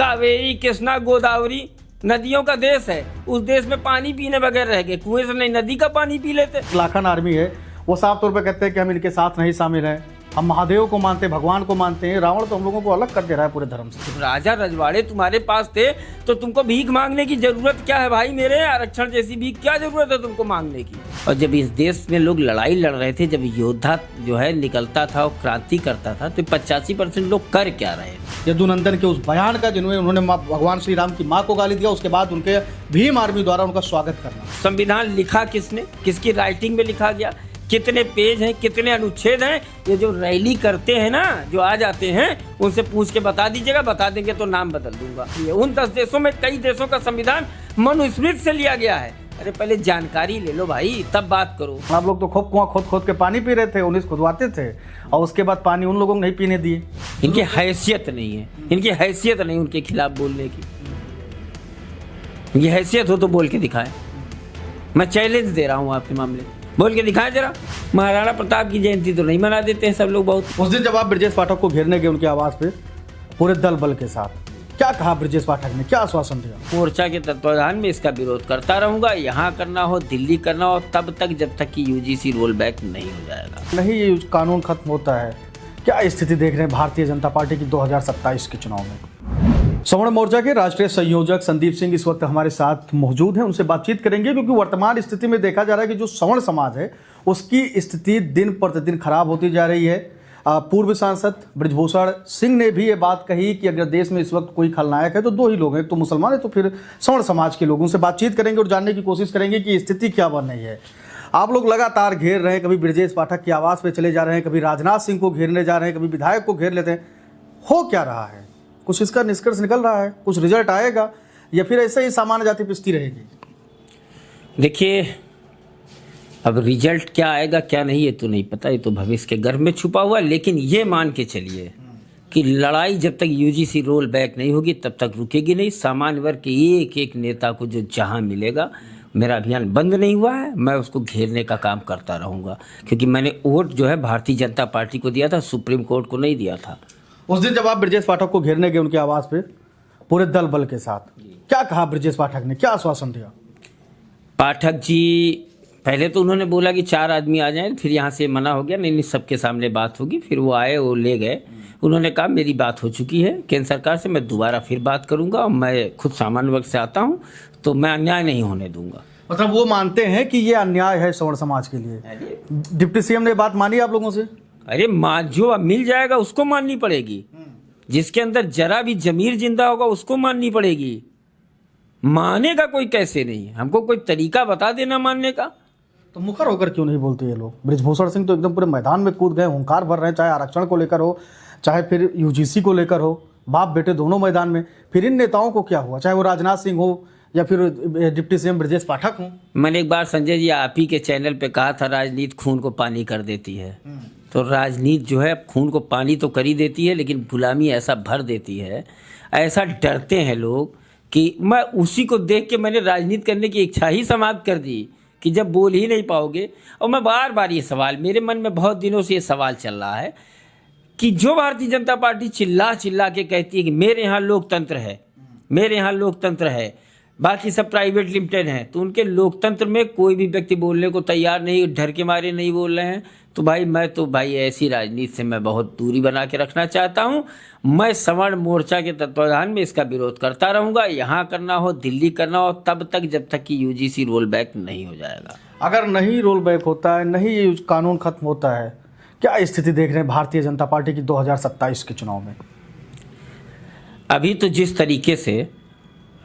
कावेरी, कृष्णा, गोदावरी नदियों का देश है। उस देश में पानी पीने बगैर रह गए, कुएं से नहीं नदी का पानी पी लेते। लाखन आर्मी है, वो साफ तौर पे कहते हैं कि हम इनके साथ नहीं शामिल हैं, हम महादेव को मानते हैं, भगवान को मानते हैं। रावण तो हम लोगों को अलग कर दे रहा है पूरे धर्म से। राजा रजवाड़े तुम्हारे पास थे तो तुमको भीख मांगने की जरूरत क्या है भाई मेरे? आरक्षण जैसी भीख क्या जरूरत है तुमको मांगने की? और जब इस देश में लोग लड़ाई लड़ रहे थे, जब योद्धा जो है निकलता था और क्रांति करता था, तो 85% लोग कर क्या रहे? यदुनंदन के उस बयान का जिन्होंने उन्होंने भगवान श्री राम की माँ को गाली दिया, उसके बाद उनके भीम आर्मी द्वारा उनका स्वागत करना। संविधान लिखा किसने? किसकी राइटिंग में लिखा गया? कितने पेज हैं, कितने अनुच्छेद हैं? ये जो रैली करते हैं ना, जो आ जाते हैं, उनसे पूछ के बता दीजिएगा, बता देंगे तो नाम बदल दूंगा। ये उन 10 देशों में कई देशों का संविधान मनुस्मृति से लिया गया है। अरे पहले जानकारी ले लो भाई, तब बात करो। आप लोग तो खूब कुआं खोद खोद के पानी पी रहे थे, 19 खुदवाते थे, और उसके बाद पानी उन लोगों को नहीं पीने दिए। इनकी हैसियत नहीं है, इनकी हैसियत नहीं उनके खिलाफ बोलने की। इनकी हैसियत हो तो बोल के दिखाएं। मैं चैलेंज दे रहा हूँ आपके मामले, बोल के दिखाएं जरा। महाराणा प्रताप की जयंती तो नहीं मना देते हैं सब लोग बहुत। उस दिन जब आप ब्रजेश पाठक को घेरने गए उनके आवास पे पूरे दल बल के साथ, क्या कहा ब्रजेश पाठक ने, क्या आश्वासन दिया? मोर्चा के तत्वाधान में इसका विरोध करता रहूंगा, यहाँ करना हो, दिल्ली करना हो, तब तक जब तक कि यूजीसी रोल बैक नहीं हो जाएगा। नहीं ये कानून खत्म होता है। क्या स्थिति देख रहे हैं भारतीय जनता पार्टी की 2027 के चुनाव में? सवर्ण मोर्चा के राष्ट्रीय संयोजक संदीप सिंह इस वक्त हमारे साथ मौजूद हैं, उनसे बातचीत करेंगे, क्योंकि वर्तमान स्थिति में देखा जा रहा है कि जो सवर्ण समाज है उसकी स्थिति दिन प्रतिदिन खराब होती जा रही है। पूर्व सांसद बृजभूषण सिंह ने भी ये बात कही कि अगर देश में इस वक्त कोई खलनायक है तो 2 ही लोग हैं, तो मुसलमान है तो फिर सवर्ण समाज के लोगों से बातचीत करेंगे और जानने की कोशिश करेंगे कि स्थिति क्या बन रही है। आप लोग लगातार घेर रहे हैं, कभी ब्रजेश पाठक के आवास पे चले जा रहे हैं, कभी राजनाथ सिंह को घेरने जा रहे हैं, कभी विधायक को घेर लेते हैं। हो क्या रहा है? कुछ इसका निष्कर्ष निकल रहा है? कुछ रिजल्ट आएगा या फिर ऐसे ही सामान्य जाति पिसती रहेगी? देखिए, अब रिजल्ट क्या आएगा क्या नहीं ये तो नहीं पता, ये तो भविष्य के गर्भ में छुपा हुआ है। लेकिन ये मान के चलिए कि लड़ाई जब तक यूजीसी रोल बैक नहीं होगी तब तक रुकेगी नहीं। सामान्य वर्ग के एक एक नेता को जो जहां मिलेगा, मेरा अभियान बंद नहीं हुआ है, मैं उसको घेरने का काम करता रहूंगा, क्योंकि मैंने वोट जो है भारतीय जनता पार्टी को दिया था, सुप्रीम कोर्ट को नहीं दिया था। उस दिन जब आप ब्रजेश पाठक को घेरने गए उनके आवास पे पूरे दल बल के साथ, क्या कहा ब्रजेश पाठक ने, क्या आश्वासन दिया? पाठक जी पहले तो उन्होंने बोला कि 4 आदमी आ जाएं, फिर यहाँ से मना हो गया, नहीं सबके सामने बात होगी। फिर वो आए, वो ले गए। उन्होंने कहा मेरी बात हो चुकी है केंद्र सरकार से, मैं दोबारा फिर बात करूंगा, और मैं खुद सामान्य वर्ग से आता हूँ तो मैं अन्याय नहीं होने दूंगा। मतलब वो मानते हैं कि ये अन्याय है सवर्ण समाज के लिए। डिप्टी सीएम ने बात मानी आप लोगों से? अरे जो मिल जाएगा उसको माननी पड़ेगी, जिसके अंदर जरा भी जमीर जिंदा होगा उसको माननी पड़ेगी। मानेगा कोई कैसे नहीं, हमको कोई तरीका बता देना मानने का। तो मुखर होकर क्यों नहीं बोलते ये लोग? बृजभूषण सिंह तो एकदम पूरे मैदान में कूद गए, हुंकार भर रहे हैं, चाहे आरक्षण को लेकर हो, चाहे फिर यूजीसी को लेकर हो, बाप बेटे दोनों मैदान में। फिर इन नेताओं को क्या हुआ, चाहे वो राजनाथ सिंह हो या फिर डिप्टी सीएम ब्रजेश पाठक हो? मैंने एक बार संजय जी आप ही के चैनल पे कहा था, राजनीति खून को पानी कर देती है। तो राजनीति जो है खून को पानी तो कर ही देती है, लेकिन गुलामी ऐसा भर देती है, ऐसा डरते हैं लोग कि मैं उसी को देख के मैंने राजनीति करने की इच्छा ही समाप्त कर दी कि जब बोल ही नहीं पाओगे। और मैं बार बार ये सवाल, मेरे मन में बहुत दिनों से ये सवाल चल रहा है कि जो भारतीय जनता पार्टी चिल्ला चिल्ला के कहती है कि मेरे यहाँ लोकतंत्र है, मेरे यहाँ लोकतंत्र है, बाकी सब प्राइवेट लिमिटेड हैं, तो उनके लोकतंत्र में कोई भी व्यक्ति बोलने को तैयार नहीं, डर के मारे नहीं बोल रहे हैं। तो भाई ऐसी राजनीति से मैं बहुत दूरी बना के रखना चाहता हूं। मैं सवर्ण मोर्चा के तत्वाधान में इसका विरोध करता रहूंगा, यहाँ करना हो, दिल्ली करना हो, तब तक जब तक कि यूजीसी रोल बैक नहीं हो जाएगा। अगर नहीं रोल बैक होता है, नहीं ये कानून खत्म होता है, क्या स्थिति देख रहे हैं भारतीय जनता पार्टी की 2027 के चुनाव में? अभी तो जिस तरीके से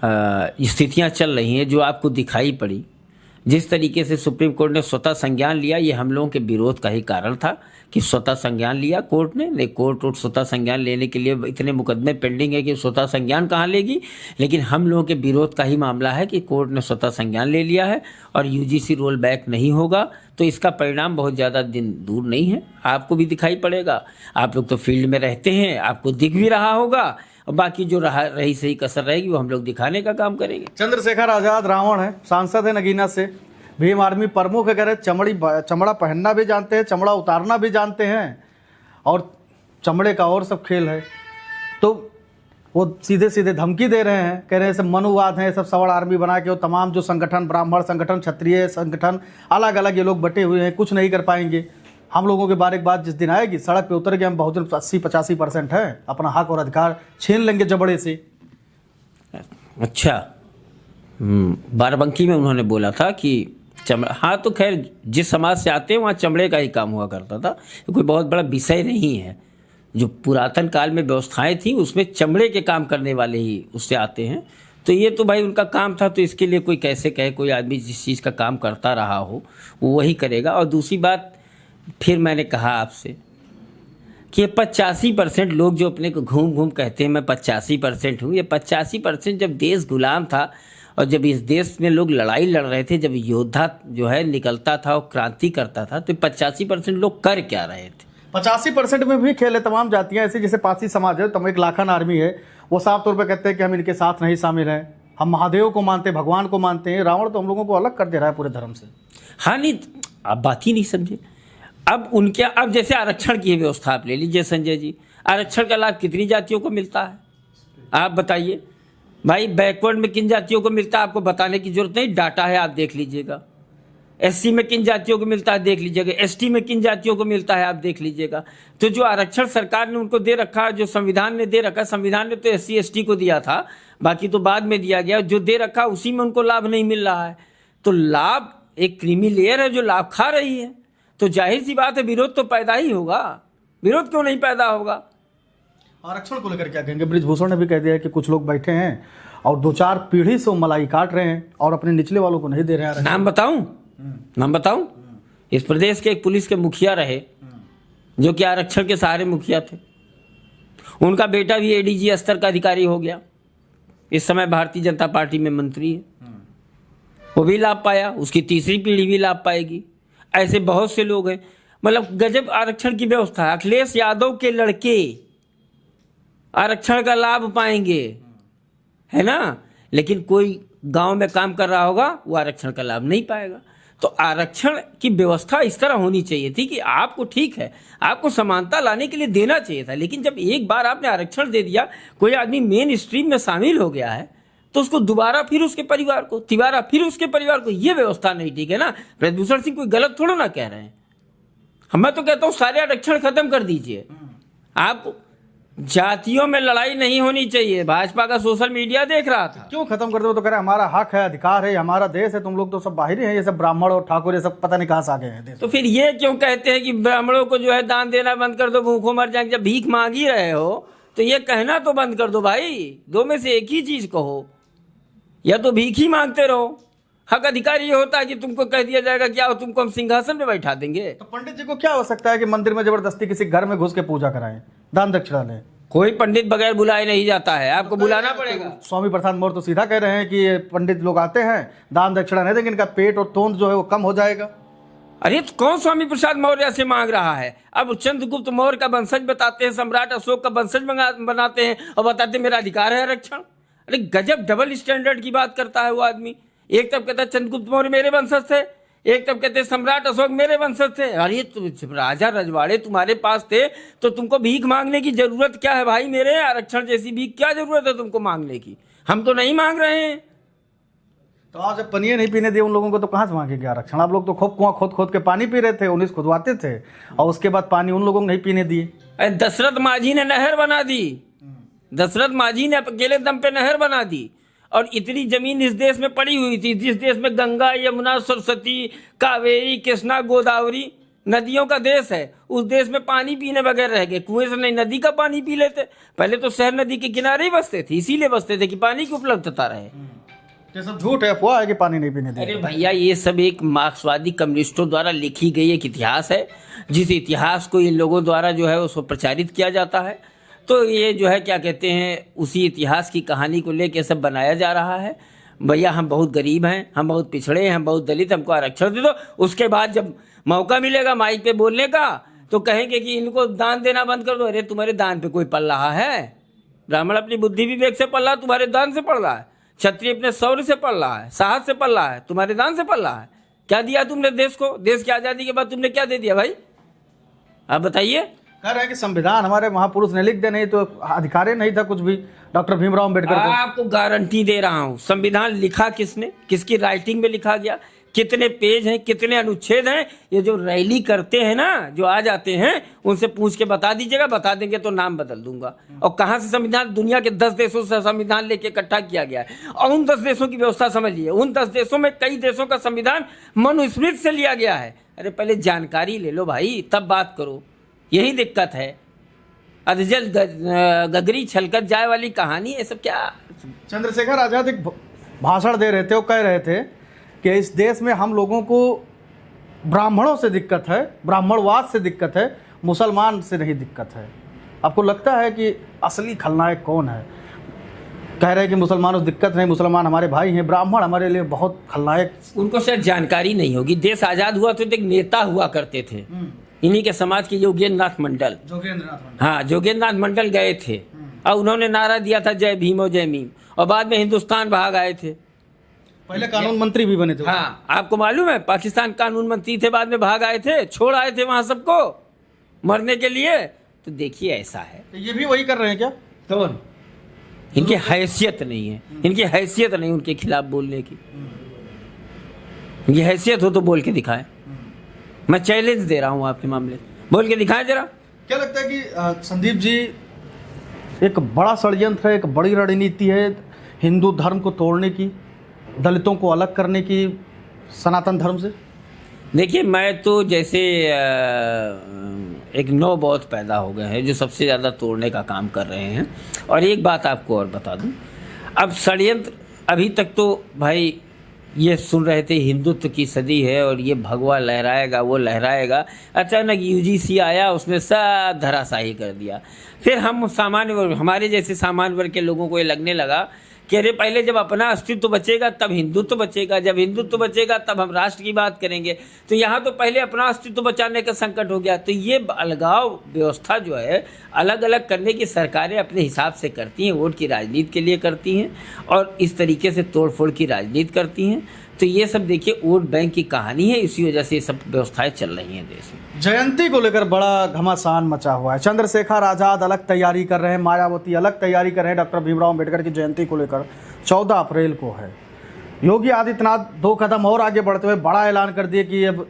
स्थितियां चल रही हैं, जो आपको दिखाई पड़ी, जिस तरीके से सुप्रीम कोर्ट ने स्वतः संज्ञान लिया, ये हम लोगों के विरोध का ही कारण था कि स्वतः संज्ञान लिया कोर्ट ने। नहीं, कोर्ट स्वतः संज्ञान लेने के लिए इतने मुकदमे पेंडिंग है कि स्वतः संज्ञान कहाँ लेगी, लेकिन हम लोगों के विरोध का ही मामला है कि कोर्ट ने स्वतः संज्ञान ले लिया है और यूजीसी रोल बैक नहीं होगा। तो इसका परिणाम बहुत ज़्यादा दिन दूर नहीं है, आपको भी दिखाई पड़ेगा। आप लोग तो फील्ड में रहते हैं, आपको दिख भी रहा होगा, और बाकी जो रही सही कसर रहेगी वो हम लोग दिखाने का काम करेंगे। चंद्रशेखर आजाद रावण है, सांसद है नगीना से, भीम आर्मी प्रमुख है, कह रहे चमड़ा पहनना भी जानते हैं, चमड़ा उतारना भी जानते हैं, और चमड़े का और सब खेल है। तो वो सीधे सीधे धमकी दे रहे हैं, कह रहे हैं सब मनुवाद हैं, सब सवर्ण आर्मी बना के वो तमाम जो संगठन, ब्राह्मण संगठन, क्षत्रिय संगठन, अलग अलग ये लोग बटे हुए हैं, कुछ नहीं कर पाएंगे। हम लोगों के बारे एक बात जिस दिन आएगी, सड़क पे उतर के हम बहुजन 80-85% है, अपना हक और अधिकार छीन लेंगे जबड़े से। अच्छा, बाराबंकी में उन्होंने बोला था कि हाँ, तो खैर जिस समाज से आते हैं वहाँ चमड़े का ही काम हुआ करता था, कोई बहुत बड़ा विषय नहीं है। जो पुरातन काल में व्यवस्थाएं थी उसमें चमड़े के काम करने वाले ही उससे आते हैं, तो ये तो भाई उनका काम था, तो इसके लिए कोई कैसे कहे, कोई आदमी जिस चीज़ का काम करता रहा हो वो वही करेगा। और दूसरी बात, फिर मैंने कहा आपसे कि ये 85% लोग जो अपने को घूम घूम कहते हैं मैं 85% हूँ, ये 85% जब देश गुलाम था और जब इस देश में लोग लड़ाई लड़ रहे थे, जब योद्धा जो है निकलता था और क्रांति करता था, तो 85% लोग कर क्या रहे थे? 85% में भी खेल है तमाम जातियाँ ऐसी, जैसे पारसी समाज है, तम एक लाखन आर्मी है, वो साफ तौर पर कहते हैं कि हम इनके साथ नहीं शामिल हैं, हम महादेव को मानते हैं, भगवान को मानते हैं। रावण तो हम लोगों को अलग कर दे रहा है पूरे धर्म से। हाँ, नहीं, आप बात ही नहीं समझे। अब जैसे आरक्षण की व्यवस्था आप ले लीजिए संजय जी, आरक्षण का लाभ कितनी जातियों को मिलता है आप बताइए भाई? बैकवर्ड में किन जातियों को मिलता है आपको बताने की जरूरत नहीं, डाटा है, आप देख लीजिएगा। एससी में किन जातियों को मिलता है देख लीजिएगा, एसटी में किन जातियों को मिलता है आप देख लीजिएगा। तो जो आरक्षण सरकार ने उनको दे रखा, जो संविधान ने दे रखा, संविधान ने तो एससी एसटी को दिया था, बाकी तो बाद में दिया गया, जो दे रखा उसी में उनको लाभ नहीं मिल रहा है। तो लाभ, एक क्रीमी लेयर है जो लाभ खा रही है, तो जाहिर सी बात है विरोध तो पैदा ही होगा। विरोध क्यों नहीं पैदा होगा? आरक्षण को लेकर क्या कहेंगे? बृजभूषण ने भी कह दिया कि कुछ लोग बैठे हैं और 2-4 पीढ़ी से वो मलाई काट रहे हैं और अपने निचले वालों को नहीं दे रहे हैं। नाम बताऊं? इस प्रदेश के एक पुलिस के मुखिया रहे, जो कि आरक्षण के सहारे मुखिया थे। उनका बेटा भी एडीजी स्तर का अधिकारी हो गया, इस समय भारतीय जनता पार्टी में मंत्री है, वो भी लाभ पाया, उसकी तीसरी पीढ़ी भी लाभ पाएगी। ऐसे बहुत से लोग हैं, मतलब गजब आरक्षण की व्यवस्था है। अखिलेश यादव के लड़के आरक्षण का लाभ पाएंगे, है ना, लेकिन कोई गांव में काम कर रहा होगा वो आरक्षण का लाभ नहीं पाएगा। तो आरक्षण की व्यवस्था इस तरह होनी चाहिए थी कि आपको, ठीक है, आपको समानता लाने के लिए देना चाहिए था, लेकिन जब एक बार आपने आरक्षण दे दिया, कोई आदमी मेन स्ट्रीम में शामिल हो गया है, तो उसको दोबारा फिर उसके परिवार को, तिबारा फिर उसके परिवार को, ये व्यवस्था नहीं ठीक है ना। बृजभूषण सिंह कोई गलत थोड़ा ना कह रहे हैं। मैं तो कहता हूँ सारे आरक्षण खत्म कर दीजिए। आप जातियों में लड़ाई नहीं होनी चाहिए। भाजपा का सोशल मीडिया देख रहा था, क्यों खत्म कर दो? तो कह रहे हमारा हक है, अधिकार है, हमारा देश है, तुम लोग तो सब बाहरी हैं, ये सब ब्राह्मण और ठाकुर ये सब पता नहीं कहाँ से आ गए हैं। तो फिर ये क्यों कहते हैं कि ब्राह्मणों को जो है दान देना बंद कर दो, भूखों मर जाएंगे? जब भीख मांग ही रहे हो तो ये कहना तो बंद कर दो भाई। दो में से एक ही चीज कहो, या तो भीख ही मांगते रहो। हक अधिकार ये होता है कि तुमको कह दिया जाएगा क्या, तुमको हम सिंहासन पे बैठा देंगे। तो पंडित जी को क्या हो सकता है कि मंदिर में जबरदस्ती किसी घर में घुस के पूजा कराएं, दान दक्षिणा लें? कोई पंडित बगैर बुलाए नहीं जाता है, आपको बुलाना पड़ेगा। स्वामी प्रसाद मौर्य तो सीधा कह रहे हैं कि ये पंडित लोग आते हैं, दान दक्षिणा नहीं देंगे, इनका पेट और तोंद जो है वो कम हो जाएगा। अरे तो कौन स्वामी प्रसाद मौर्य से मांग रहा है? अब चंद्रगुप्त मौर्य का वंशज बताते हैं, सम्राट अशोक का वंशज बनाते हैं और बताते हैं मेरा अधिकार है आरक्षण। अरे गजब डबल स्टैंडर्ड की बात करता है वो आदमी। एक तब कहता है चंद्रगुप्त मौर्य मेरे वंशज थे, एक तब कहते सम्राट अशोक मेरे वंशज थे। अरे राजा रजवाड़े तुम्हारे पास थे तो तुमको भीख मांगने की जरूरत क्या है भाई? मेरे आरक्षण जैसी भीख क्या जरूरत है तुमको मांगने की? हम तो नहीं मांग रहे हैं। तो आज जब पनिया नहीं पीने दिए उन लोगों को तो कहाँ से मांगेंगे आरक्षण? आप लोग तो खूब कुआं खोद खोद के पानी पी रहे थे, 19 खुदवाते थे और उसके बाद पानी उन लोगों को नहीं पीने दिए। दशरथ माझी ने नहर बना दी, दशरथ माझी ने अकेले दम पे नहर बना दी। और इतनी जमीन इस देश में पड़ी हुई थी, जिस देश में गंगा, यमुना, सरस्वती, कावेरी, कृष्णा, गोदावरी नदियों का देश है, उस देश में पानी पीने बगैर रह गए। कुएं से नहीं नदी का पानी पी लेते। पहले तो शहर नदी के किनारे ही बसते थे, इसीलिए बसते थे कि पानी की उपलब्धता रहे। ये सब झूठ है, अफवाह है कि पानी नहीं पीने दिया। अरे भैया, ये सब एक मार्क्सवादी कम्युनिस्टों द्वारा लिखी गई एक इतिहास है, जिस इतिहास को इन लोगों द्वारा जो है उसको प्रचारित किया जाता है। तो ये जो है क्या कहते हैं, उसी इतिहास की कहानी को लेके सब बनाया जा रहा है। भैया हम बहुत गरीब हैं, हम बहुत पिछड़े हैं, हम बहुत दलित, हमको आरक्षण दे दो। उसके बाद जब मौका मिलेगा माइक पे बोलने का तो कहेंगे कि इनको दान देना बंद कर दो। अरे तुम्हारे दान पे कोई पल रहा है? ब्राह्मण अपनी बुद्धि विवेक से पल रहा है, तुम्हारे दान से पल रहा है। क्षत्रिय अपने शौर्य से पल रहा है, साहस से पल रहा है, तुम्हारे दान से पल रहा है। क्या दिया तुमने देश को? देश की आज़ादी के बाद तुमने क्या दे दिया भाई? आप बताइए। कह रहे हैं कि संविधान हमारे महापुरुष ने लिख दे, नहीं तो अधिकार ही नहीं था कुछ भी डॉक्टर भीमराव अम्बेडकर को। आपको गारंटी दे रहा हूं, संविधान लिखा किसने, किसकी राइटिंग में लिखा गया, कितने पेज हैं, कितने अनुच्छेद हैं। ये जो रैली करते हैं ना, जो आ जाते हैं, उनसे पूछ के बता दीजिएगा, बता देंगे तो नाम बदल दूंगा। और कहाँ से संविधान, दुनिया के 10 देशों से संविधान लेके इकट्ठा किया गया है। और उन 10 देशों की व्यवस्था समझिए, उन 10 देशों में कई देशों का संविधान मनुस्मृति से लिया गया है। अरे पहले जानकारी ले लो भाई, तब बात करो। यही दिक्कत है, अधजल गगरी छलकत जाए वाली कहानी है सब। क्या चंद्रशेखर आजाद एक भाषण दे रहे थे, वो कह रहे थे कि इस देश में हम लोगों को ब्राह्मणों से दिक्कत है, ब्राह्मणवाद से दिक्कत है, मुसलमान से नहीं दिक्कत है। आपको लगता है कि असली खलनायक कौन है? कह रहे हैं कि मुसलमानों से दिक्कत नहीं, मुसलमान हमारे भाई हैं, ब्राह्मण हमारे लिए बहुत खलनायक। उनको शायद जानकारी नहीं होगी। देश आजाद हुआ तो एक नेता हुआ करते थे, इन्हीं के समाज के योगेंद्र नाथ मंडल। हाँ, जोगेंद्र नाथ मंडल गए थे और उन्होंने नारा दिया था जय भीम और जय मीम, और बाद में हिंदुस्तान भाग आए थे। पहले कानून मंत्री भी बने थे। हाँ, आपको मालूम है, पाकिस्तान कानून मंत्री थे, बाद में भाग आए थे, छोड़ आए थे वहां सबको मरने के लिए। तो देखिए ऐसा है। तो ये भी वही कर रहे हैं क्या? कौन? इनकी हैसियत नहीं है, इनकी हैसियत नहीं उनके खिलाफ बोलने की। इनकी हैसियत हो तो बोल के दिखाए। मैं चैलेंज दे रहा हूं आपके मामले, बोल के दिखाए जरा। क्या लगता है कि संदीप जी, एक बड़ा षड्यंत्र है, एक बड़ी रणनीति है हिंदू धर्म को तोड़ने की, दलितों को अलग करने की सनातन धर्म से? देखिए, मैं तो जैसे एक नौ बौद्ध पैदा हो गए हैं जो सबसे ज़्यादा तोड़ने का काम कर रहे हैं। और एक बात आपको और बता दूं, अब षड्यंत्र अभी तक तो भाई ये सुन रहे थे हिंदुत्व की सदी है और ये भगवा लहराएगा, वो लहराएगा। अचानक यूजीसी आया, उसने सब धराशाही कर दिया। फिर हम सामान्य वर्ग, हमारे जैसे सामान्य वर्ग के लोगों को ये लगने लगा कि अरे पहले जब अपना अस्तित्व बचेगा तब हिंदुत्व बचेगा, जब हिंदुत्व बचेगा तब हम राष्ट्र की बात करेंगे। तो यहाँ तो पहले अपना अस्तित्व बचाने का संकट हो गया। तो ये अलगाव व्यवस्था जो है, अलग अलग करने की सरकारें अपने हिसाब से करती हैं, वोट की राजनीति के लिए करती हैं और इस तरीके से तोड़फोड़ की राजनीति करती हैं। तो ये सब देखिए वोट बैंक की कहानी है, इसी वजह से ये सब व्यवस्थाएं चल रही हैं देश में। जयंती को लेकर बड़ा घमासान मचा हुआ है। चंद्रशेखर आजाद अलग तैयारी कर रहे हैं, मायावती अलग तैयारी कर रहे हैं। डॉक्टर भीमराव अम्बेडकर की जयंती को लेकर 14 अप्रैल को है। योगी आदित्यनाथ 2 कदम और आगे बढ़ते हुए बड़ा ऐलान कर दिए कि अब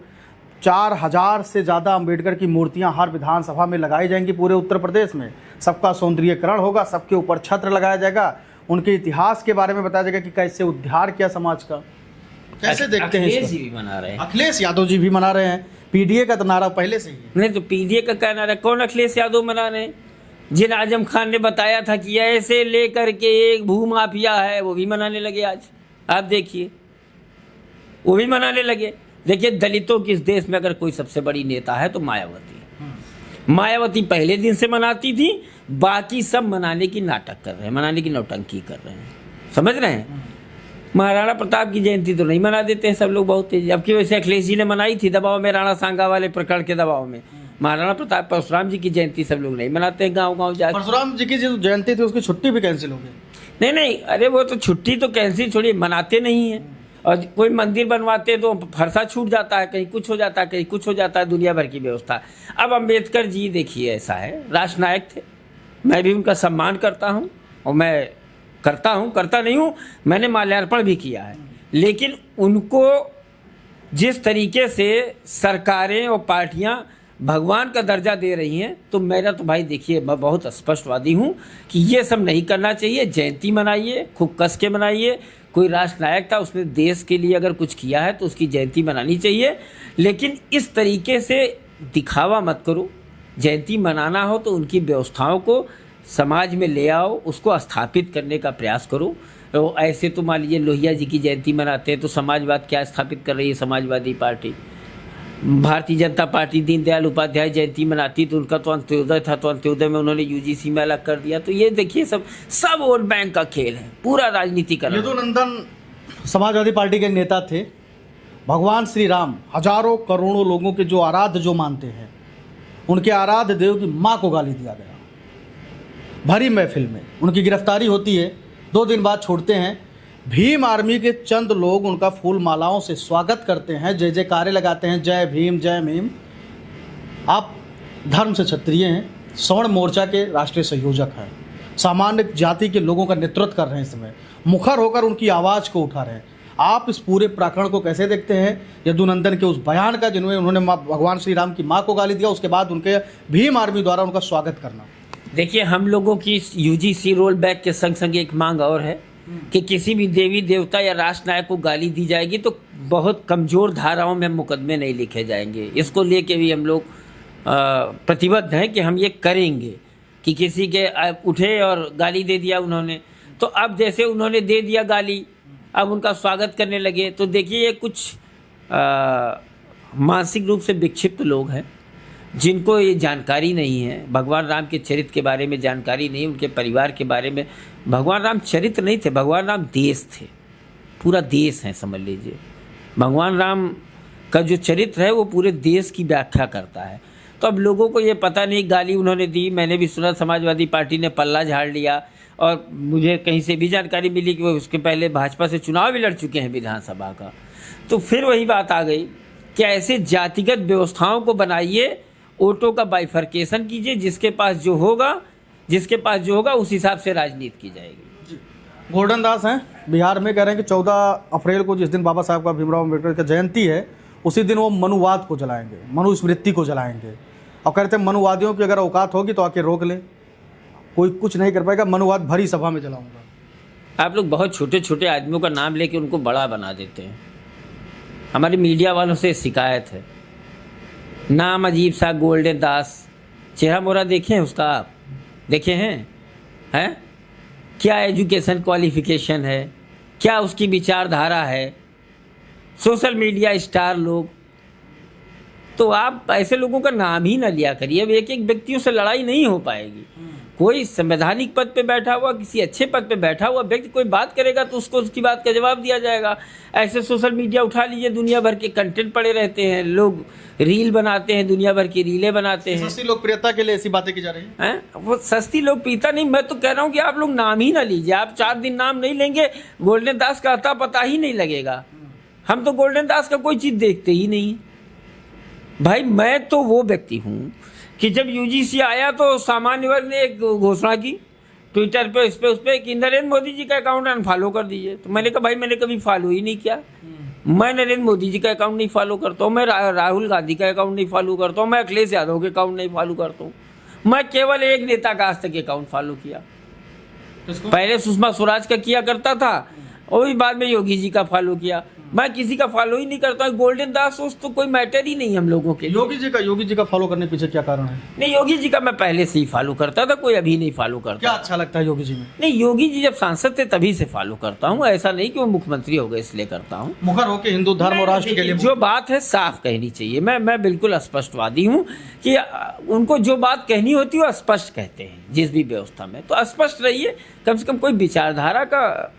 4000 से ज़्यादा अम्बेडकर की मूर्तियां हर विधानसभा में लगाई जाएंगी पूरे उत्तर प्रदेश में। सबका सौंदर्यीकरण होगा, सबके ऊपर छत्र लगाया जाएगा, उनके इतिहास के बारे में बताया जाएगा कि कैसे उद्धार किया समाज का। कैसे देखते हैं? अखिलेश जी भी मना रहे हैं, अखिलेश यादव जी भी मना रहे हैं। पीडीए का तो नारा पहले से ही है। नहीं तो पीडीए का क्या नारा? कौन अखिलेश यादव मना रहे हैं? जिन आजम खान ने बताया था कि ऐसे लेकर के एक भूमाफिया है, वो भी मनाने लगे। आज आप देखिए, वो भी मनाने लगे। देखिए, दलितों की इस देश में अगर कोई सबसे बड़ी नेता है तो मायावती। मायावती पहले दिन से मनाती थी, बाकी सब मनाने की नाटक कर रहे हैं, मनाने की नौटंकी कर रहे हैं। समझ रहे हैं? महाराणा प्रताप की जयंती तो नहीं मना देते हैं सब लोग बहुत तेज, जबकि वैसे अखिलेश जी ने मनाई थी दबाव में, राणा सांगा वाले प्रकरण के दबाव में। महाराणा प्रताप परशुराम जी की जयंती सब लोग नहीं मनाते हैं गांव गांव जाकर। परशुराम जी की जो जयंती थी उसकी छुट्टी भी कैंसिल हो गई। नहीं, अरे वो तो छुट्टी तो कैंसिल छोड़िए, मनाते नहीं है। और कोई मंदिर बनवाते हैं तो फरसा छूट जाता है, कहीं कुछ हो जाता है, कहीं कुछ हो जाता है, दुनिया भर की व्यवस्था। अब अम्बेडकर जी देखिए, ऐसा है, राष्ट्र नायक थे, मैं भी उनका सम्मान करता हूँ और मैं करता हूँ, करता नहीं हूँ, मैंने माल्यार्पण भी किया है। लेकिन उनको जिस तरीके से सरकारें और पार्टियां भगवान का दर्जा दे रही हैं, तो मेरा तो भाई देखिए, मैं बहुत स्पष्टवादी हूं कि ये सब नहीं करना चाहिए। जयंती मनाइए, खूब कस के मनाइए। कोई राष्ट्र नायक था, उसने देश के लिए अगर कुछ किया है तो उसकी जयंती मनानी चाहिए। लेकिन इस तरीके से दिखावा मत करो। जयंती मनाना हो तो उनकी व्यवस्थाओं को समाज में ले आओ, उसको स्थापित करने का प्रयास करो। तो ऐसे तो मान लीजिए लोहिया जी की जयंती मनाते हैं तो समाजवाद क्या स्थापित कर रही है? समाजवादी पार्टी। भारतीय जनता पार्टी दीनदयाल उपाध्याय जयंती मनाती तो उनका तो अंत्योदय था, तो अंत्योदय में उन्होंने यूजीसी में अलग कर दिया। तो ये देखिए, सब वोट बैंक का खेल है, पूरा राजनीति कर। यदुनंदन समाजवादी पार्टी के नेता थे। भगवान श्री राम हजारों करोड़ों लोगों के जो आराध्य जो मानते हैं, उनके आराध्य देव की माँ को गाली दिया गया भरी महफिल में। उनकी गिरफ्तारी होती है, 2 दिन बाद छोड़ते हैं। भीम आर्मी के चंद लोग उनका फूल मालाओं से स्वागत करते हैं, जय जयकारे लगाते हैं, जय भीम जय भीम। आप धर्म से क्षत्रिय हैं, सवर्ण मोर्चा के राष्ट्रीय संयोजक हैं, सामान्य जाति के लोगों का नेतृत्व कर रहे हैं, इसमें मुखर होकर उनकी आवाज़ को उठा रहे हैं। आप इस पूरे प्रकरण को कैसे देखते हैं? यदुनंदन के उस बयान का जिन्होंने उन्होंने भगवान श्री राम की माँ को गाली दिया, उसके बाद उनके भीम आर्मी द्वारा उनका स्वागत करना। देखिए, हम लोगों की यूजीसी रोल बैक के संग संग एक मांग और है कि किसी भी देवी देवता या राष्ट्र नायक को गाली दी जाएगी तो बहुत कमज़ोर धाराओं में मुकदमे नहीं लिखे जाएंगे। इसको लेके भी हम लोग प्रतिबद्ध हैं कि हम ये करेंगे कि किसी के उठे और गाली दे दिया उन्होंने, तो अब जैसे उन्होंने दे दिया गाली, अब उनका स्वागत करने लगे, तो देखिए ये कुछ मानसिक रूप से विक्षिप्त लोग हैं जिनको ये जानकारी नहीं है, भगवान राम के चरित्र के बारे में जानकारी नहीं, उनके परिवार के बारे में। भगवान राम चरित्र नहीं थे, भगवान राम देश थे, पूरा देश है समझ लीजिए। भगवान राम का जो चरित्र है वो पूरे देश की व्याख्या करता है। तो अब लोगों को ये पता नहीं, गाली उन्होंने दी, मैंने भी सुना समाजवादी पार्टी ने पल्ला झाड़ लिया, और मुझे कहीं से भी जानकारी मिली कि वो उसके पहले भाजपा से चुनाव भी लड़ चुके हैं विधानसभा का। तो फिर वही बात आ गई कि ऐसे जातिगत व्यवस्थाओं को बनाइए, वोटों का बाइफर्केशन कीजिए, जिसके पास जो होगा उस हिसाब से राजनीति की जाएगी। गोल्डन दास हैं बिहार में, कह रहे हैं कि 14 अप्रैल को जिस दिन बाबा साहब का भीमराव अम्बेडकर का जयंती है, उसी दिन वो मनुवाद को जलाएंगे, मनुस्मृति को जलाएंगे, और कहते हैं मनुवादियों की अगर औकात होगी तो आके रोक लें, कोई कुछ नहीं कर पाएगा, मनुवाद भरी सभा में जलाऊंगा। आप लोग बहुत छोटे छोटे आदमियों का नाम लेके उनको बड़ा बना देते हैं। हमारे मीडिया वालों से शिकायत है, नाम अजीब सा गोल्डन दास, चेहरा मोहरा देखे हैं उसका, आप देखे हैं? क्या एजुकेशन क्वालिफिकेशन है, क्या उसकी विचारधारा है? सोशल मीडिया स्टार लोग, तो आप ऐसे लोगों का नाम ही ना लिया करिए। अब एक एक व्यक्तियों से लड़ाई नहीं हो पाएगी। कोई संवैधानिक पद पे बैठा हुआ, किसी अच्छे पद पे बैठा हुआ व्यक्ति कोई बात करेगा तो उसको उसकी बात का जवाब दिया जाएगा। ऐसे सोशल मीडिया उठा लीजिए, दुनिया भर के कंटेंट पड़े रहते हैं, लोग रील बनाते हैं, दुनिया भर की रीलें बनाते हैं। सस्ती लोकप्रियता के लिए ऐसी बातें की जा रही हैं। वो सस्ती लोकप्रियता नहीं, मैं तो कह रहा हूँ कि आप लोग नाम ही ना लीजिए। आप 4 दिन नाम नहीं लेंगे, गोल्डन दास का अता पता ही नहीं लगेगा। हम तो गोल्डन दास का कोई चीज़ देखते ही नहीं भाई। मैं तो वो व्यक्ति हूँ कि जब यूजीसी आया तो सामान्य वर्ग ने एक घोषणा की ट्विटर पे, उस पर कि नरेंद्र मोदी जी का अकाउंट अनफॉलो कर दीजिए। तो मैंने कहा भाई मैंने कभी फॉलो ही नहीं किया, मैं नरेंद्र मोदी जी का अकाउंट नहीं फॉलो करता हूँ, मैं राहुल गांधी का अकाउंट नहीं फॉलो करता हूँ, मैं अखिलेश यादव के अकाउंट नहीं फॉलो करता हूँ। मैं केवल एक नेता का आज तक अकाउंट फॉलो किया, पहले सुषमा स्वराज का किया करता था, और बाद में योगी जी का फॉलो किया। मैं किसी का फॉलो ही नहीं करता। गोल्डन दास तो कोई मैटर ही नहीं हम लोगों के। योगी जी का फॉलो करने पीछे क्या कारण है? नहीं, योगी जी का मैं पहले से ही फॉलो करता था, कोई अभी नहीं फॉलो करता। क्या अच्छा लगता है योगी जी में? नहीं, योगी जी जब सांसद थे तभी से फॉलो करता हूँ, ऐसा नहीं कि वो मुख्यमंत्री हो गए इसलिए करता हूँ। मुखर होकर हिंदू धर्म और राष्ट्र के लिए जो बात है साफ कहनी चाहिए। मैं बिल्कुल स्पष्टवादी हूँ कि उनको जो बात कहनी होती है वो स्पष्ट कहते हैं जिस भी व्यवस्था में। तो स्पष्ट रहिए, कम से कम कोई विचारधारा का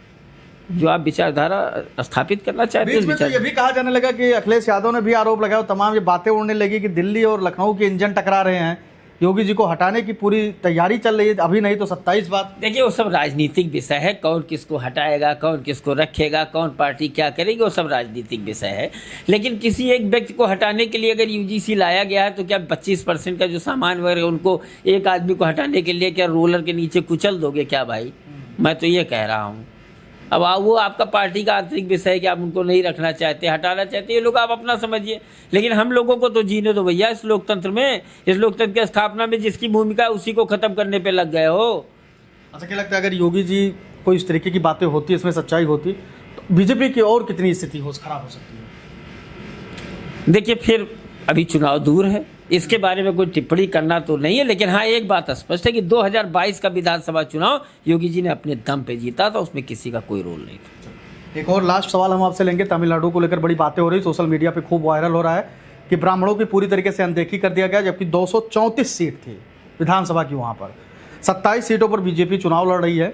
जो आप विचारधारा स्थापित करना चाहते हैं। बीच में तो ये भी कहा जाने लगा कि अखिलेश यादव ने भी आरोप लगाया, तमाम ये बातें उड़ने लगी कि दिल्ली और लखनऊ के इंजन टकरा रहे हैं, योगी जी को हटाने की पूरी तैयारी चल रही है, अभी नहीं तो 27 बात। देखिए वो सब राजनीतिक विषय है, कौन किसको हटाएगा, कौन किसको रखेगा, कौन पार्टी क्या करेगी, वो सब राजनीतिक विषय है। लेकिन किसी एक व्यक्ति को हटाने के लिए अगर यूजीसी लाया गया है तो क्या 25% का जो सामान्य वर्ग है उनको एक आदमी को हटाने के लिए क्या रोलर के नीचे कुचल दोगे क्या भाई? मैं तो ये कह रहा हूँ। अब वो आपका पार्टी का आंतरिक विषय है कि आप उनको नहीं रखना चाहते, हटाना चाहते, ये लोग आप अपना समझिए। लेकिन हम लोगों को तो जीने दो भैया इस लोकतंत्र में। इस लोकतंत्र की स्थापना में जिसकी भूमिका है उसी को खत्म करने पे लग गए हो। अच्छा, क्या लगता है अगर योगी जी कोई इस तरीके की बातें होती, इसमें सच्चाई होती, तो बीजेपी की और कितनी स्थिति खराब हो सकती है? देखिए फिर अभी चुनाव दूर है, इसके बारे में कोई टिप्पणी करना तो नहीं है। लेकिन हाँ, एक बात स्पष्ट है कि 2022 का विधानसभा चुनाव योगी जी ने अपने दम पे जीता था, उसमें किसी का कोई रोल नहीं था। एक और लास्ट सवाल हम आपसे लेंगे। तमिलनाडु को लेकर बड़ी बातें हो रही, सोशल मीडिया पे खूब वायरल हो रहा है कि ब्राह्मणों की पूरी तरीके से अनदेखी कर दिया गया, जबकि 234 सीट थी विधानसभा की, वहाँ पर 27 सीटों पर बीजेपी चुनाव लड़ रही है,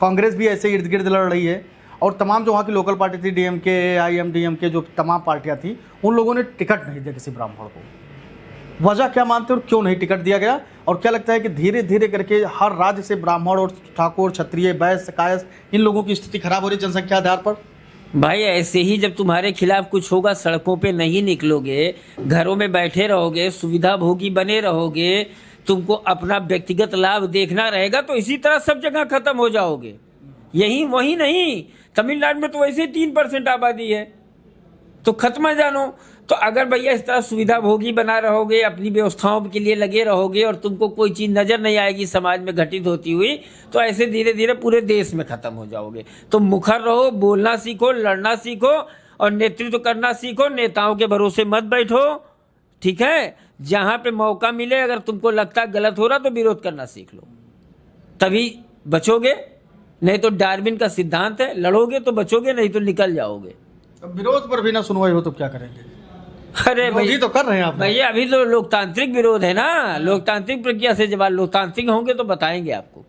कांग्रेस भी ऐसे इर्द गिर्द लड़ रही है, और तमाम जो वहाँ की लोकल पार्टी थी, डीएमके, AIMDMK, जो तमाम पार्टियाँ थी, उन लोगों ने टिकट नहीं दिया किसी ब्राह्मण को। वजह क्या मानते हैं और क्यों नहीं टिकट दिया गया? और क्या लगता है कि धीरे धीरे करके हर राज्य से ब्राह्मण और ठाकुर, क्षत्रिय, वैश्य, कायस्थ, इन लोगों की स्थिति खराब हो रही जनसंख्या आधार पर? भाई ऐसे ही जब तुम्हारे खिलाफ कुछ होगा, सड़कों पे नहीं निकलोगे, घरों में बैठे रहोगे, सुविधा भोगी बने रहोगे, तुमको अपना व्यक्तिगत लाभ देखना रहेगा, तो इसी तरह सब जगह खत्म हो जाओगे। यही वही नहीं, तमिलनाडु में तो वैसे ही 3% आबादी है, तो खत्म जानो। तो अगर भैया इस तरह सुविधा भोगी बना रहोगे, अपनी व्यवस्थाओं के लिए लगे रहोगे और तुमको कोई चीज़ नज़र नहीं आएगी समाज में घटित होती हुई, तो ऐसे धीरे धीरे पूरे देश में ख़त्म हो जाओगे। तो मुखर रहो, बोलना सीखो, लड़ना सीखो और नेतृत्व करना सीखो। नेताओं के भरोसे मत बैठो, ठीक है। जहाँ पे मौका मिले, अगर तुमको लगता है गलत हो रहा तो विरोध करना सीख लो, तभी बचोगे। नहीं तो डार्विन का सिद्धांत है, लड़ोगे तो बचोगे, नहीं तो निकल जाओगे। अब विरोध पर भी ना सुनवाई हो तो क्या करेंगे? अरे भाई तो कर रहे हैं आप भैया, अभी तो लोकतांत्रिक विरोध है ना, लोकतांत्रिक प्रक्रिया से जब लोकतांत्रिक होंगे तो बताएंगे आपको।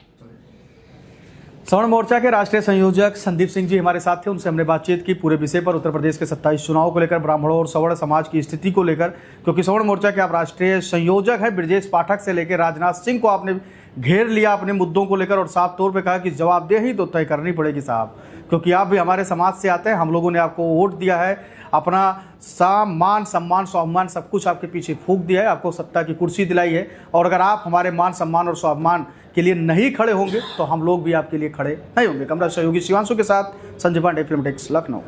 सवर्ण मोर्चा के राष्ट्रीय संयोजक संदीप सिंह जी हमारे साथ थे, उनसे हमने बातचीत की पूरे विषय पर, उत्तर प्रदेश के 27 चुनाव को लेकर, ब्राह्मणों और सवर्ण समाज की स्थिति को लेकर, क्योंकि सवर्ण मोर्चा के आप राष्ट्रीय संयोजक हैं। ब्रजेश पाठक से लेकर राजनाथ सिंह को आपने घेर लिया अपने मुद्दों को लेकर और साफ तौर पे कहा कि जवाबदेही तो तय करनी पड़ेगी साहब, क्योंकि आप भी हमारे समाज से आते हैं, हम लोगों ने आपको वोट दिया है, अपना मान सम्मान स्वाभिमान सब कुछ आपके पीछे फूंक दिया है, आपको सत्ता की कुर्सी दिलाई है, और अगर आप हमारे मान सम्मान और स्वाभिमान के लिए नहीं खड़े होंगे तो हम लोग भी आपके लिए खड़े नहीं होंगे। कैमरा सहयोगी शिवांशु के साथ संजय पांडे, फिल्म डेस्क, लखनऊ।